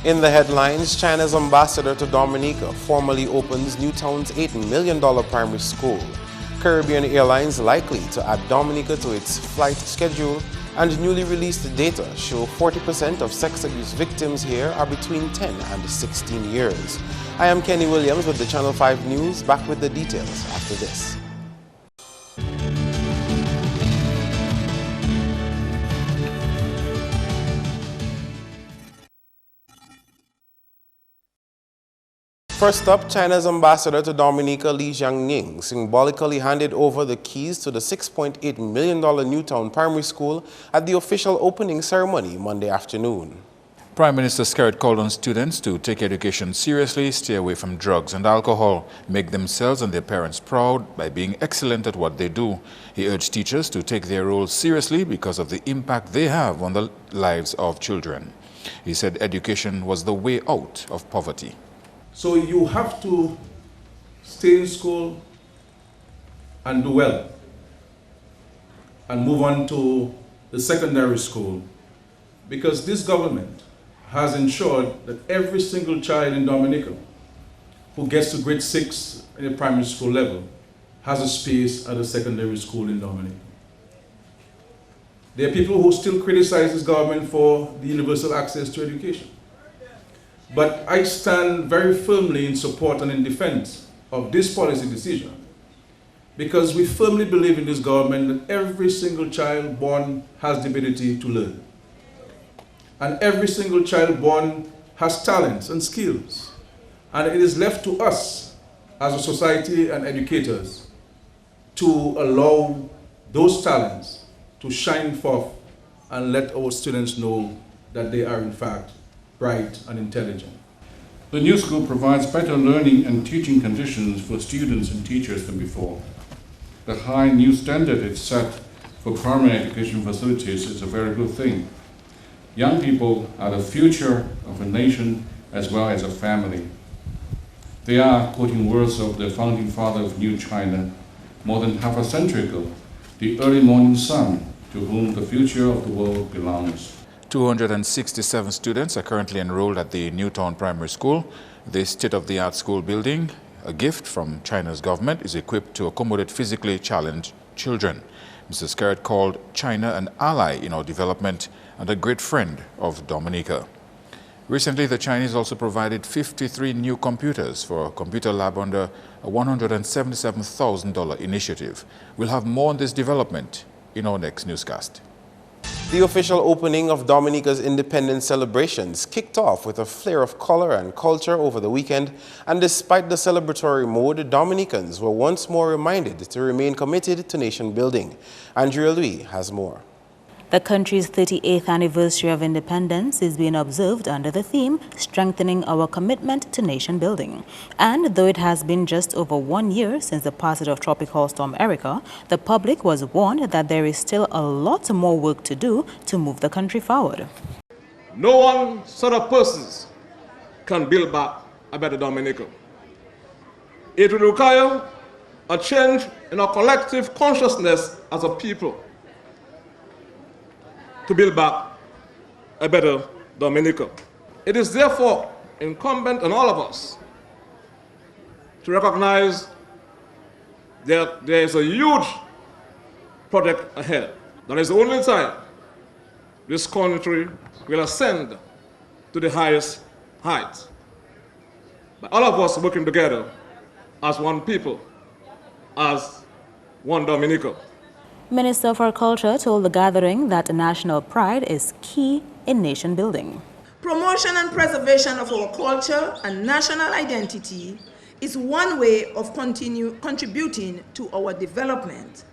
In the headlines, China's ambassador to Dominica formally opens Newtown's $8 million primary school. Caribbean Airlines likely to add Dominica to its flight schedule, and newly released data show 40% of sex abuse victims here are between 10 and 16 years. I am Kenny Williams with the Channel 5 News, back with the details after this. First up, China's ambassador to Dominica, Li Jiangning, symbolically handed over the keys to the $6.8 million Newtown Primary School at the official opening ceremony Monday afternoon. Prime Minister Skerritt called on students to take education seriously, stay away from drugs and alcohol, make themselves and their parents proud by being excellent at what they do. He urged teachers to take their roles seriously because of the impact they have on the lives of children. He said education was the way out of poverty. So you have to stay in school and do well and move on to the secondary school, because this government has ensured that every single child in Dominica who gets to grade 6 at the primary school level has a space at a secondary school in Dominica. There are people who still criticize this government for the universal access to education. But I stand very firmly in support and in defense of this policy decision, because we firmly believe in this government that every single child born has the ability to learn. And every single child born has talents and skills. And it is left to us as a society and educators to allow those talents to shine forth and let our students know that they are in fact bright and intelligent. The new school provides better learning and teaching conditions for students and teachers than before. The high new standard it's set for primary education facilities is a very good thing. Young people are the future of a nation as well as a family. They are, quoting words of the founding father of New China, more than half a century ago, the early morning sun to whom the future of the world belongs. 267 students are currently enrolled at the Newtown Primary School. This state-of-the-art school building, a gift from China's government, is equipped to accommodate physically challenged children. Mr. Skerritt called China an ally in our development and a great friend of Dominica. Recently, the Chinese also provided 53 new computers for a computer lab under a $177,000 initiative. We'll have more on this development in our next newscast. The official opening of Dominica's independence celebrations kicked off with a flare of color and culture over the weekend, and despite the celebratory mood, Dominicans were once more reminded to remain committed to nation building. Andrea Louis has more. The country's 38th anniversary of independence is being observed under the theme, Strengthening Our Commitment to Nation Building. And though it has been just over 1 year since the passage of Tropical Storm Erica, the public was warned that there is still a lot more work to do to move the country forward. No one set of persons can build back a better Dominica. It will require a change in our collective consciousness as a people to build back a better Dominica. It is therefore incumbent on all of us to recognize that there is a huge project ahead. That is the only time this country will ascend to the highest heights. But all of us working together as one people, as one Dominica. Minister for Culture told the gathering that national pride is key in nation building. Promotion and preservation of our culture and national identity is one way of contributing to our development.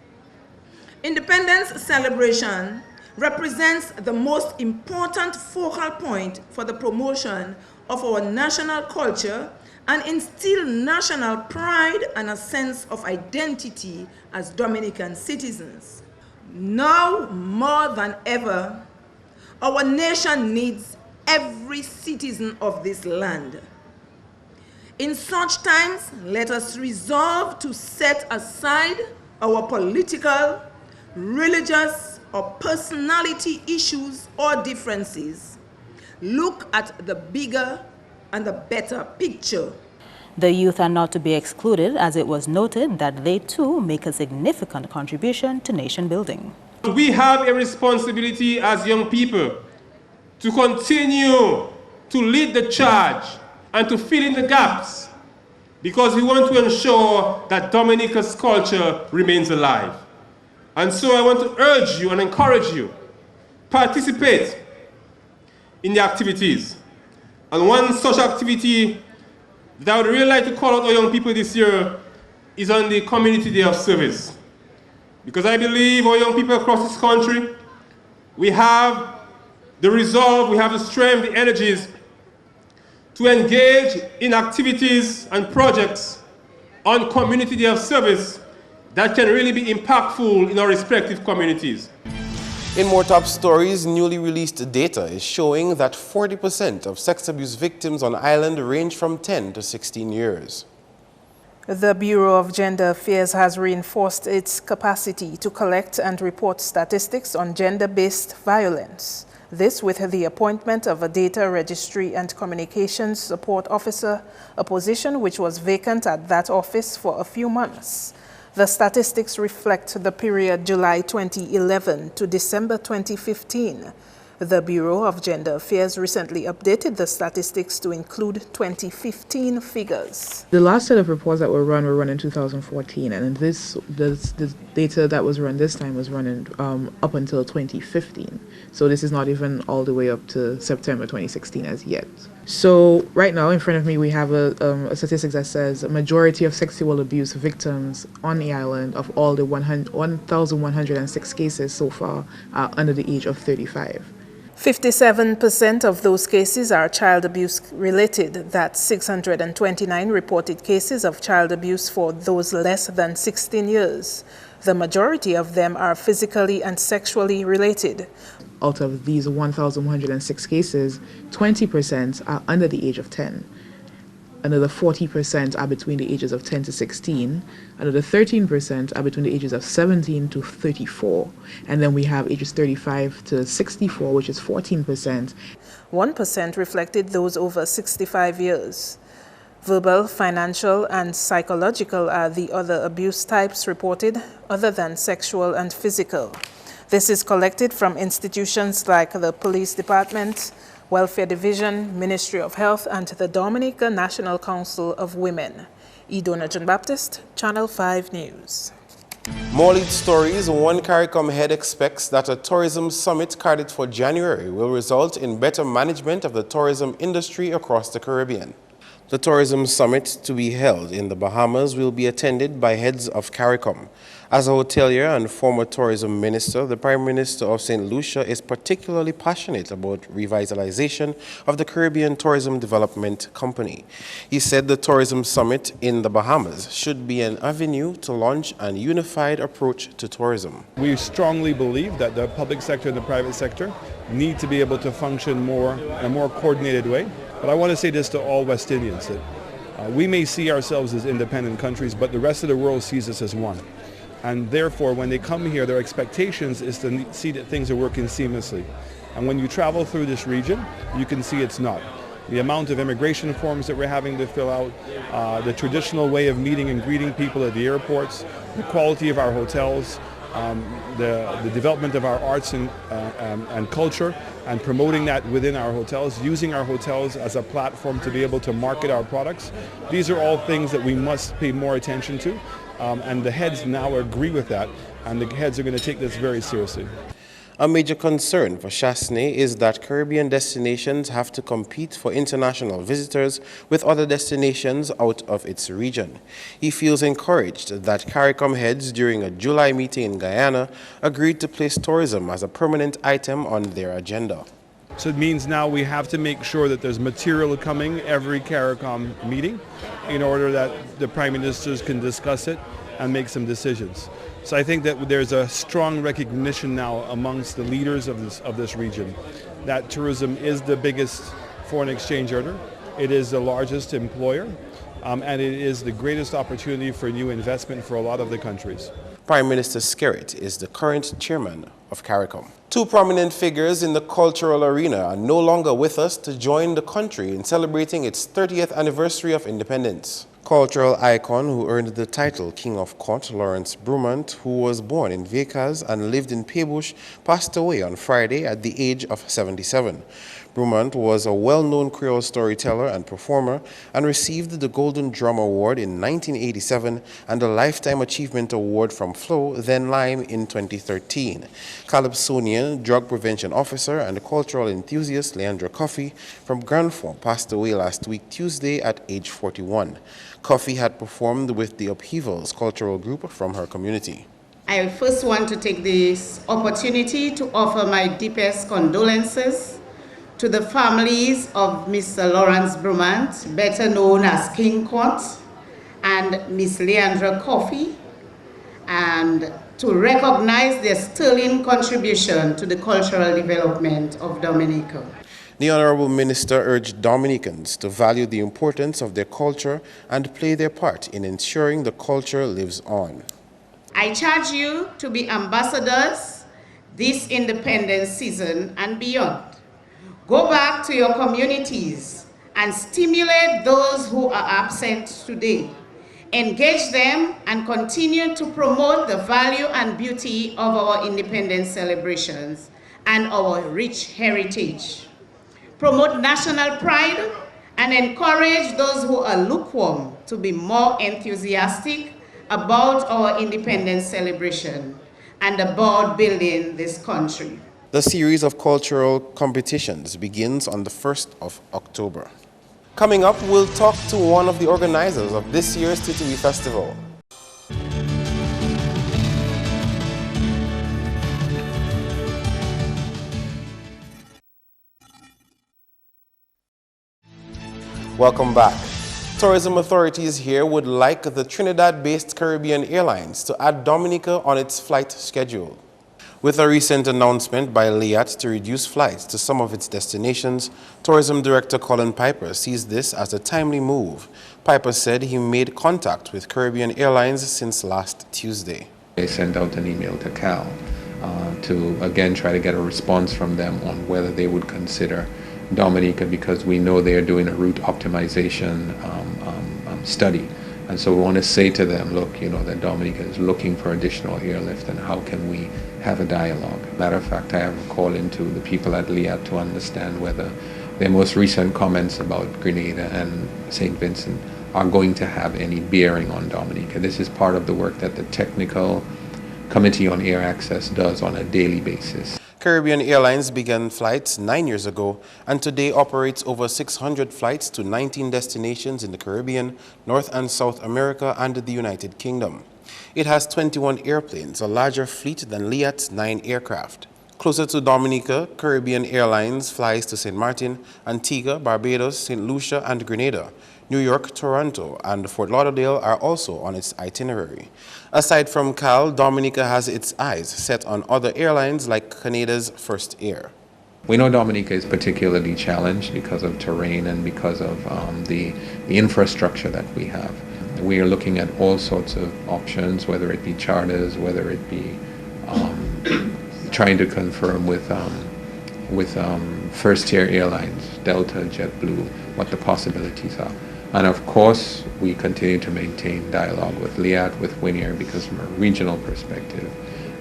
Independence celebration represents the most important focal point for the promotion of our national culture and instill national pride and a sense of identity as Dominican citizens. Now more than ever, our nation needs every citizen of this land. In such times, let us resolve to set aside our political, religious, or personality issues or differences look at the bigger and the better picture. The youth are not to be excluded, as it was noted that they too make a significant contribution to nation building. We have a responsibility as young people to continue to lead the charge and to fill in the gaps, because we want to ensure that Dominica's culture remains alive. And so I want to urge you and encourage you, participate in the activities. And one such activity that I would really like to call out our young people this year is on the Community Day of Service. Because I believe our young people across this country, we have the resolve, we have the strength, the energies to engage in activities and projects on Community Day of Service that can really be impactful in our respective communities. In more top stories, newly released data is showing that 40% of sex abuse victims on island range from 10 to 16 years. The Bureau of Gender Affairs has reinforced its capacity to collect and report statistics on gender-based violence. This with the appointment of a Data Registry and Communications Support Officer, a position which was vacant at that office for a few months. The statistics reflect the period July 2011 to December 2015. The Bureau of Gender Affairs recently updated the statistics to include 2015 figures. The last set of reports that were run in 2014, and this data that was run this time was running up until 2015. So this is not even all the way up to September 2016 as yet. So right now in front of me we have a statistics that says a majority of sexual abuse victims on the island of all the 1,106 cases so far are under the age of 35. 57% of those cases are child abuse related. That's 629 reported cases of child abuse for those less than 16 years. The majority of them are physically and sexually related. Out of these 1,106 cases, 20% are under the age of 10. Another 40% are between the ages of 10 to 16. Another 13% are between the ages of 17 to 34. And then we have ages 35 to 64, which is 14%. 1% reflected those over 65 years. Verbal, financial, and psychological are the other abuse types reported, other than sexual and physical. This is collected from institutions like the Police Department, Welfare Division, Ministry of Health, and the Dominica National Council of Women. Idona John Baptist, Channel 5 News. More lead stories. One CARICOM head expects that a tourism summit carded for January will result in better management of the tourism industry across the Caribbean. The tourism summit to be held in the Bahamas will be attended by heads of CARICOM. As a hotelier and former tourism minister, the Prime Minister of St. Lucia is particularly passionate about revitalization of the Caribbean Tourism Development Company. He said the tourism summit in the Bahamas should be an avenue to launch a unified approach to tourism. We strongly believe that the public sector and the private sector need to be able to function in a more coordinated way. But I want to say this to all West Indians, that we may see ourselves as independent countries, but the rest of the world sees us as one. And therefore, when they come here, their expectations is to see that things are working seamlessly. And when you travel through this region, you can see it's not. The amount of immigration forms that we're having to fill out, the traditional way of meeting and greeting people at the airports, the quality of our hotels, the development of our arts and culture, and promoting that within our hotels, using our hotels as a platform to be able to market our products. These are all things that we must pay more attention to, and the heads now agree with that, and the heads are going to take this very seriously. A major concern for Chasney is that Caribbean destinations have to compete for international visitors with other destinations out of its region. He feels encouraged that CARICOM heads during a July meeting in Guyana agreed to place tourism as a permanent item on their agenda. So it means now we have to make sure that there's material coming every CARICOM meeting in order that the Prime Ministers can discuss it and make some decisions. So I think that there's a strong recognition now amongst the leaders of this region that tourism is the biggest foreign exchange earner, it is the largest employer, and it is the greatest opportunity for new investment for a lot of the countries. Prime Minister Skerrit is the current chairman of CARICOM. Two prominent figures in the cultural arena are no longer with us to join the country in celebrating its 30th anniversary of independence. Cultural icon who earned the title King of Court, Lawrence Brumant, who was born in Vacas and lived in Paybush, passed away on Friday at the age of 77. Brumant was a well-known Creole storyteller and performer and received the Golden Drum Award in 1987 and the Lifetime Achievement Award from Flow, then Lime, in 2013. Calypsonian drug prevention officer and cultural enthusiast Leandra Coffey from Grand Fond passed away last week Tuesday at age 41. Coffey had performed with the Upheavals cultural group from her community. I first want to take this opportunity to offer my deepest condolences to the families of Mr. Lawrence Brumant, better known as King Court, and Miss Leandra Coffey, and to recognize their sterling contribution to the cultural development of Dominica. The Honorable Minister urged Dominicans to value the importance of their culture and play their part in ensuring the culture lives on. I charge you to be ambassadors this independence season and beyond. Go back to your communities and stimulate those who are absent today. Engage them and continue to promote the value and beauty of our independence celebrations and our rich heritage. Promote national pride and encourage those who are lukewarm to be more enthusiastic about our independence celebration and about building this country. The series of cultural competitions begins on the 1st of October. Coming up, we'll talk to one of the organizers of this year's Titui Festival. Welcome back. Tourism authorities here would like the Trinidad-based Caribbean Airlines to add Dominica on its flight schedule. With a recent announcement by LIAT to reduce flights to some of its destinations, Tourism Director Colin Piper sees this as a timely move. Piper said he made contact with Caribbean Airlines since last Tuesday. They sent out an email to Cal to again try to get a response from them on whether they would consider Dominica, because we know they are doing a route optimization study. And so we want to say to them, look, you know, that Dominica is looking for additional airlift, and how can we have a dialogue? Matter of fact, I have a call into the people at LIAT to understand whether their most recent comments about Grenada and St. Vincent are going to have any bearing on Dominica. This is part of the work that the Technical Committee on Air Access does on a daily basis. Caribbean Airlines began flights 9 years ago and today operates over 600 flights to 19 destinations in the Caribbean, North and South America, and the United Kingdom. It has 21 airplanes, a larger fleet than LIAT's 9 aircraft. Closer to Dominica, Caribbean Airlines flies to St. Martin, Antigua, Barbados, St. Lucia, and Grenada. New York, Toronto, and Fort Lauderdale are also on its itinerary. Aside from Cal, Dominica has its eyes set on other airlines like Canada's First Air. We know Dominica is particularly challenged because of terrain and because of the infrastructure that we have. We are looking at all sorts of options, whether it be charters, whether it be trying to confirm with first-tier airlines, Delta, JetBlue, what the possibilities are. And of course, we continue to maintain dialogue with LIAT, with Winair, because from a regional perspective,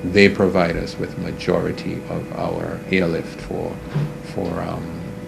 they provide us with majority of our airlift for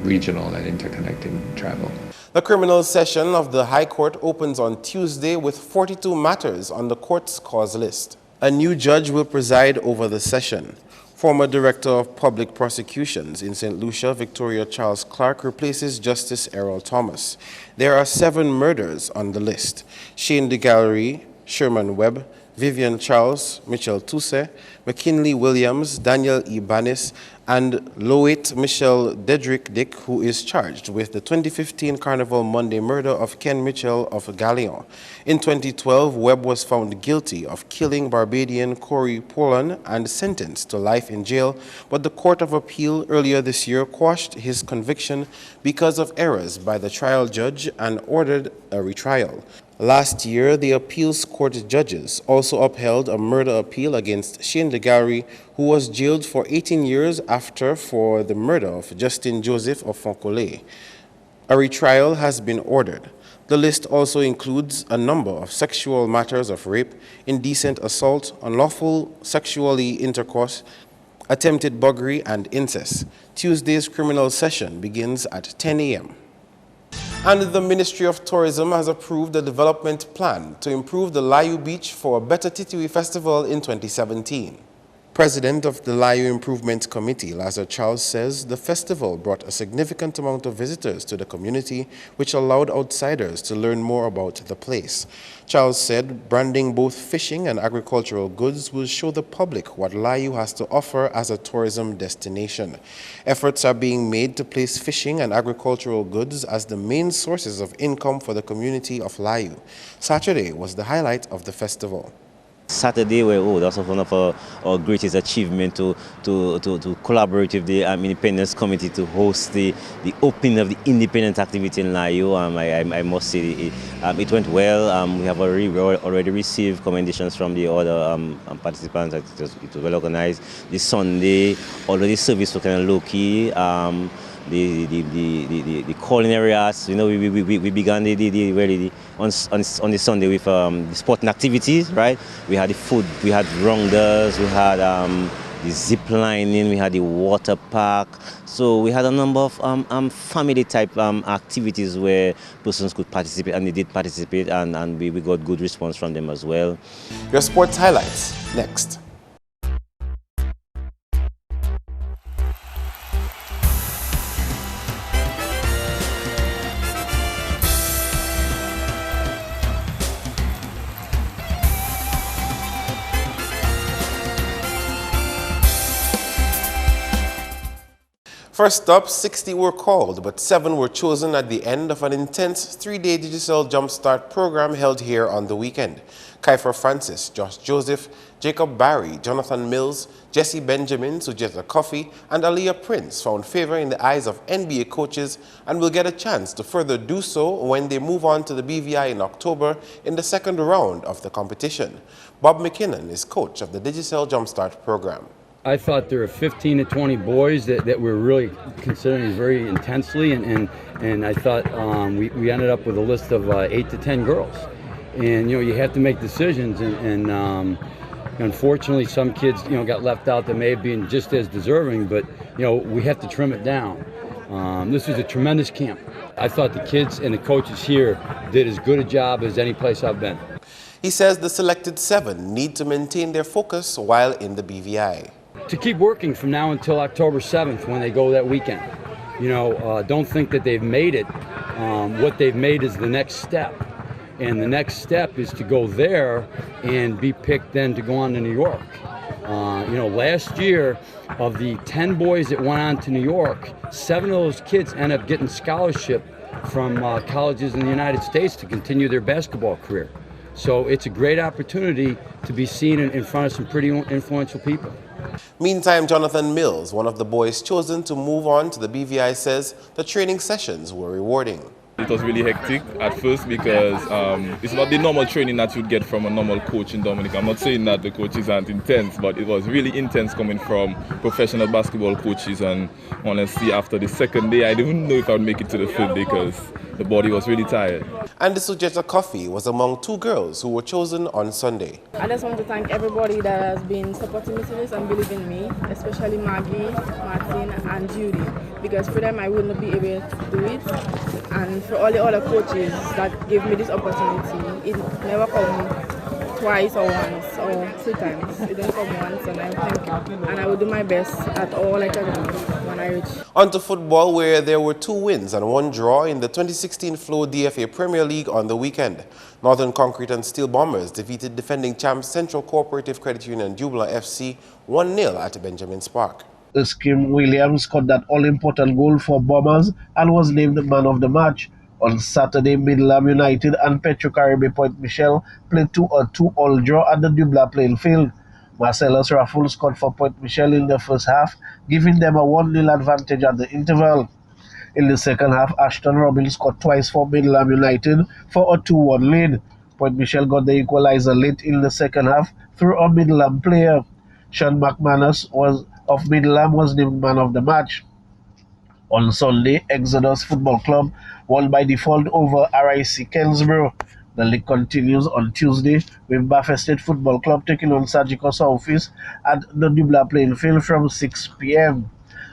regional and interconnecting travel. The criminal session of the High Court opens on Tuesday with 42 matters on the court's cause list. A new judge will preside over the session. Former Director of Public Prosecutions in St. Lucia, Victoria Charles Clark, replaces Justice Errol Thomas. There are 7 murders on the list: Shane DeGallery, Sherman Webb, Vivian Charles, Mitchell Tousse, McKinley Williams, Daniel Ibanez, and Loit Michelle Dedrick Dick, who is charged with the 2015 Carnival Monday murder of Ken Mitchell of Galion. In 2012, Webb was found guilty of killing Barbadian Corey Polan and sentenced to life in jail, but the Court of Appeal earlier this year quashed his conviction because of errors by the trial judge and ordered a retrial. Last year, the appeals court judges also upheld a murder appeal against Shane DeGarry, who was jailed for 18 years for the murder of Justin Joseph of Foncole. A retrial has been ordered. The list also includes a number of sexual matters of rape, indecent assault, unlawful sexually intercourse, attempted buggery, and incest. Tuesday's criminal session begins at 10 a.m. And the Ministry of Tourism has approved a development plan to improve the Layu Beach for a better Titiwi Festival in 2017. President of the Layu Improvement Committee, Lazar Charles, says the festival brought a significant amount of visitors to the community, which allowed outsiders to learn more about the place. Charles said branding both fishing and agricultural goods will show the public what Layu has to offer as a tourism destination. Efforts are being made to place fishing and agricultural goods as the main sources of income for the community of Layu. Saturday was the highlight of the festival. Saturday, that's one of our greatest achievements to collaborate with the Independence Committee to host the opening of the independent activity in Layu. I must say it went well. We have already received commendations from the other participants. It was well organized. This Sunday, already service was kind of low-key. The culinary arts, we began on the Sunday with the sporting activities, right? We had the food, we had rounders, we had the zip lining, we had the water park. So we had a number of family type activities where persons could participate, and they did participate, and we got good response from them as well. Your sports highlights next. First up, 60 were called, but 7 were chosen at the end of an intense 3-day digital jumpstart program held here on the weekend. Kiefer Francis, Josh Joseph, Jacob Barry, Jonathan Mills, Jesse Benjamin, Sujeta Coffey, and Aliyah Prince found favor in the eyes of NBA coaches and will get a chance to further do so when they move on to the BVI in October in the second round of the competition. Bob McKinnon is coach of the Digital Jumpstart program. I thought there were 15 to 20 boys that were really considering very intensely, and I thought we ended up with a list of 8 to 10 girls. And you have to make decisions, and unfortunately some kids got left out that may have been just as deserving, but we have to trim it down. This was a tremendous camp. I thought the kids and the coaches here did as good a job as any place I've been. He says the selected 7 need to maintain their focus while in the BVI. To keep working from now until October 7th when they go that weekend. Don't think that they've made it. What they've made is the next step. And the next step is to go there and be picked then to go on to New York. Last year, of the 10 boys that went on to New York, 7 of those kids end up getting scholarship from colleges in the United States to continue their basketball career. So it's a great opportunity to be seen in front of some pretty influential people. Meantime, Jonathan Mills, one of the boys chosen to move on to the BVI, says the training sessions were rewarding. It was really hectic at first because it's not the normal training that you'd get from a normal coach in Dominica. I'm not saying that the coaches aren't intense, but it was really intense coming from professional basketball coaches. And honestly, after the second day, I didn't know if I would make it to the field because the body was really tired. And the Sujeta Coffey was among 2 girls who were chosen on Sunday. I just want to thank everybody that has been supporting me to this and believing in me, especially Maggie, Martin, and Judy, because for them I wouldn't be able to do it. And for all the other coaches that gave me this opportunity, it never come twice or once or 2 times. It didn't come once, and I thank you. And I will do my best at all I can do when I reach. On to football, where there were 2 wins and 1 draw in the 2016 Flow DFA Premier League on the weekend. Northern Concrete and Steel Bombers defeated defending champs Central Cooperative Credit Union Jubla FC 1-0 at Benjamin's Park. Skim Williams scored that all-important goal for Bombers and was named the man of the match. On Saturday, Midland United and Petro-Caribe Point Michel played 2-2 draw at the Dubla playing field. Marcellus Raffles scored for Point Michel in the first half, giving them a 1-0 advantage at the interval. In the second half, Ashton Robbins scored twice for Middleham United for a 2-1 lead. Point Michel got the equalizer late in the second half through a Middleham player. Sean McManus of Middleham was named man of the match. On Sunday, Exodus Football Club won by default over RIC Kensborough. The league continues on Tuesday with Bath State Football Club taking on Sagicor Southeast at the Dubla playing field from 6 p.m.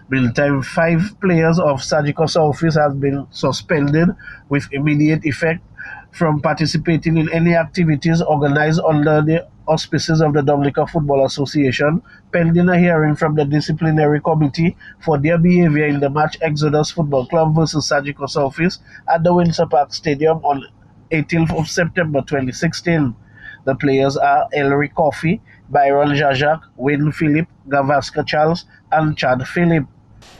Meantime, 5 players of Sagicor Southeast have been suspended with immediate effect from participating in any activities organized under the auspices of the Dominica Football Association, pending a hearing from the disciplinary committee for their behavior in the match Exodus Football Club versus Sagicor Southeast at the Windsor Park Stadium on 18th of September 2016. The players are Ellery Coffey, Byron Jajak, Wayne Phillip, Gavaska Charles, and Chad Phillip.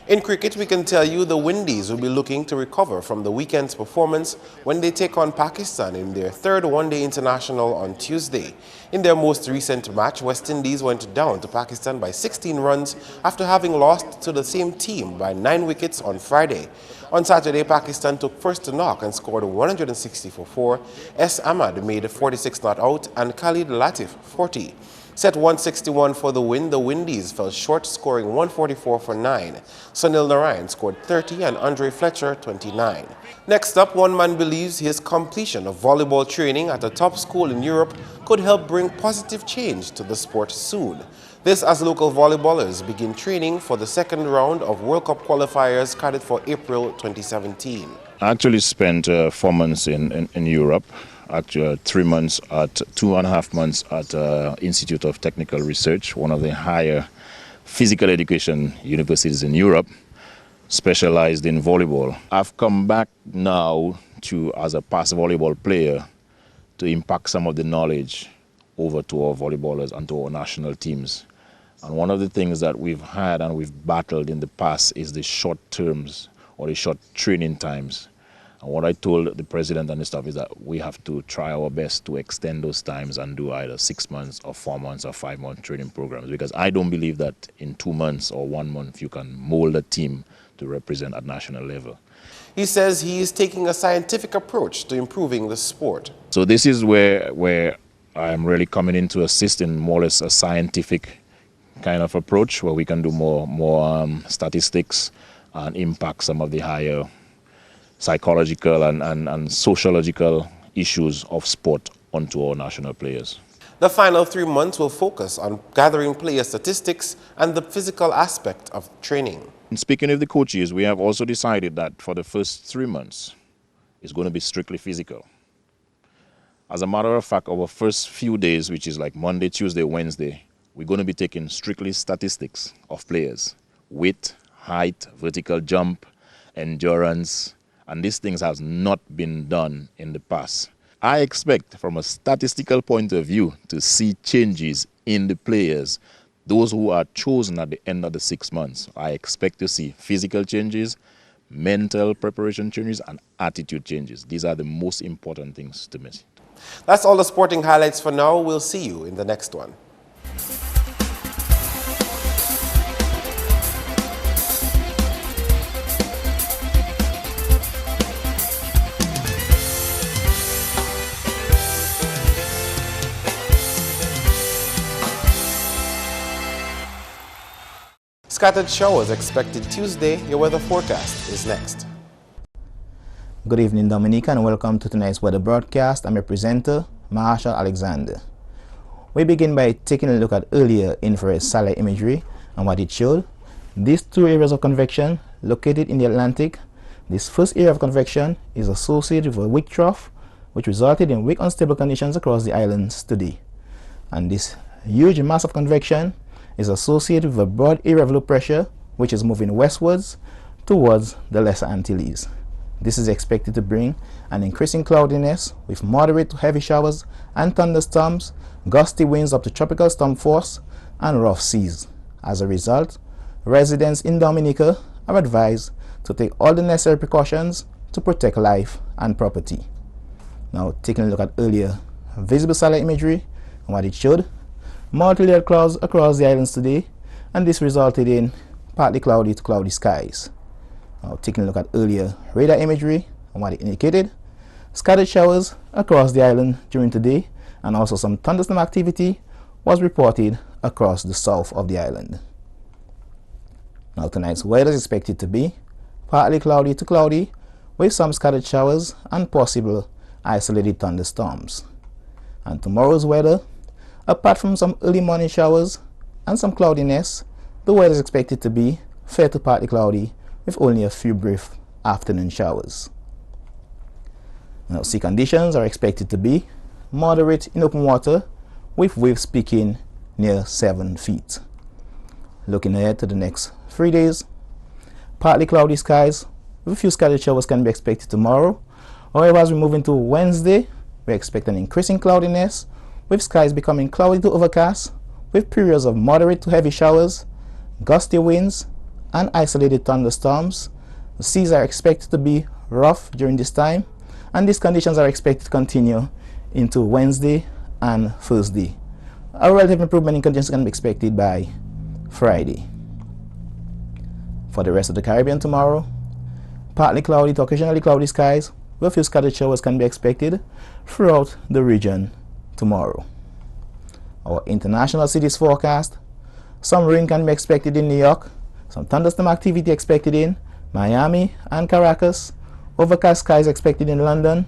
In cricket, we can tell you the Windies will be looking to recover from the weekend's performance when they take on Pakistan in their third one-day international on Tuesday. In their most recent match, West Indies went down to Pakistan by 16 runs after having lost to the same team by 9 wickets on Friday. On Saturday, Pakistan took first to knock and scored 160 for 4. S. Ahmad made 46 not out and Khalid Latif 40. Set 161 for the win, the Windies fell short, scoring 144 for 9. Sunil Narayan scored 30 and Andre Fletcher 29. Next up, one man believes his completion of volleyball training at a top school in Europe could help bring positive change to the sport soon. This as local volleyballers begin training for the second round of World Cup qualifiers carried for April 2017. I actually spent 4 months in Europe. Actually 3 months at 2.5 months at Institute of Technical Research, one of the higher physical education universities in Europe, specialized in volleyball. I've come back now as a past volleyball player to impact some of the knowledge over to our volleyballers and to our national teams. And one of the things that we've had and we've battled in the past is the short terms or the short training times. And what I told the president and the staff is that we have to try our best to extend those times and do either 6 months or 4 months or 5 month training programs, because I don't believe that in 2 months or 1 month you can mold a team to represent at national level. He says he is taking a scientific approach to improving the sport. So this is where I am really coming in to assist in more or less a scientific kind of approach where we can do more statistics and impact some of the higher psychological and sociological issues of sport onto our national players. The final 3 months will focus on gathering player statistics and the physical aspect of training. And speaking of the coaches, we have also decided that for the first 3 months, it's going to be strictly physical. As a matter of fact, our first few days, which is like Monday, Tuesday, Wednesday, we're going to be taking strictly statistics of players. Weight, height, vertical jump, endurance, and these things has not been done in the past. I expect from a statistical point of view to see changes in the players, those who are chosen at the end of the 6 months. I expect to see physical changes, mental preparation changes, and attitude changes. These are the most important things to me. That's all the sporting highlights for now. We'll see you in the next one. Scattered showers expected Tuesday. Your weather forecast is next. Good evening, Dominica, and welcome to tonight's weather broadcast. I'm your presenter, Marshall Alexander. We begin by taking a look at earlier infrared satellite imagery and what it showed. These 2 areas of convection located in the Atlantic. This first area of convection is associated with a weak trough, which resulted in weak unstable conditions across the islands today. And this huge mass of convection is associated with a broad area of low pressure, which is moving westwards towards the Lesser Antilles. This is expected to bring an increasing cloudiness with moderate to heavy showers and thunderstorms, gusty winds up to tropical storm force, and rough seas. As a result, residents in Dominica are advised to take all the necessary precautions to protect life and property. Now, taking a look at earlier visible satellite imagery and what it showed. Multi-layered clouds across the islands today, and this resulted in partly cloudy to cloudy skies. Now, taking a look at earlier radar imagery and what it indicated, scattered showers across the island during today, and also some thunderstorm activity was reported across the south of the island. Now, tonight's weather is expected to be partly cloudy to cloudy with some scattered showers and possible isolated thunderstorms. And tomorrow's weather, apart from some early morning showers and some cloudiness, the weather is expected to be fair to partly cloudy with only a few brief afternoon showers. Now, sea conditions are expected to be moderate in open water with waves peaking near 7 feet. Looking ahead to the next 3 days, partly cloudy skies with a few scattered showers can be expected tomorrow. However, as we move into Wednesday, we expect an increasing cloudiness with skies becoming cloudy to overcast with periods of moderate to heavy showers, gusty winds, and isolated thunderstorms. The seas are expected to be rough during this time, and these conditions are expected to continue into Wednesday and Thursday. A relative improvement in conditions can be expected by Friday. For the rest of the Caribbean tomorrow, partly cloudy to occasionally cloudy skies with a few scattered showers can be expected throughout the region tomorrow. Our international cities forecast: some rain can be expected in New York, some thunderstorm activity expected in Miami and Caracas, overcast skies expected in London,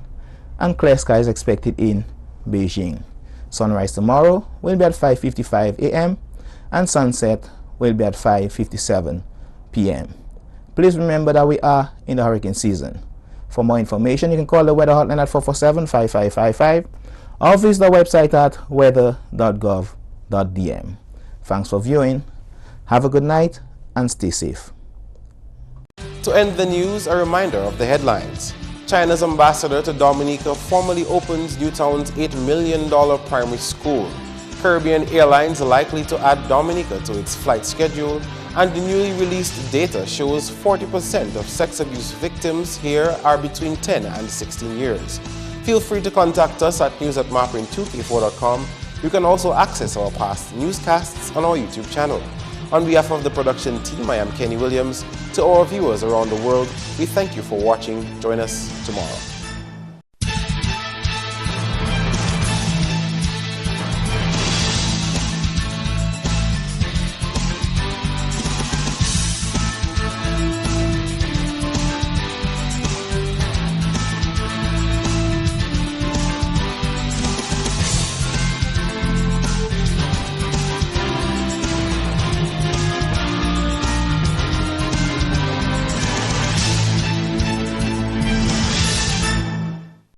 and clear skies expected in Beijing. Sunrise tomorrow will be at 5:55 a.m. and sunset will be at 5:57 p.m. Please remember that we are in the hurricane season. For more information, you can call the weather hotline at 447-5555 or visit the website at weather.gov.dm. Thanks for viewing. Have a good night and stay safe. To end the news, a reminder of the headlines. China's ambassador to Dominica formally opens Newtown's $8 million primary school. Caribbean Airlines likely to add Dominica to its flight schedule, and the newly released data shows 40% of sex abuse victims here are between 10 and 16 years. Feel free to contact us at news@MarpinNews26thSept2k16. You can also access our past newscasts on our YouTube channel. On behalf of the production team, I am Kenny Williams. To our viewers around the world, we thank you for watching. Join us tomorrow.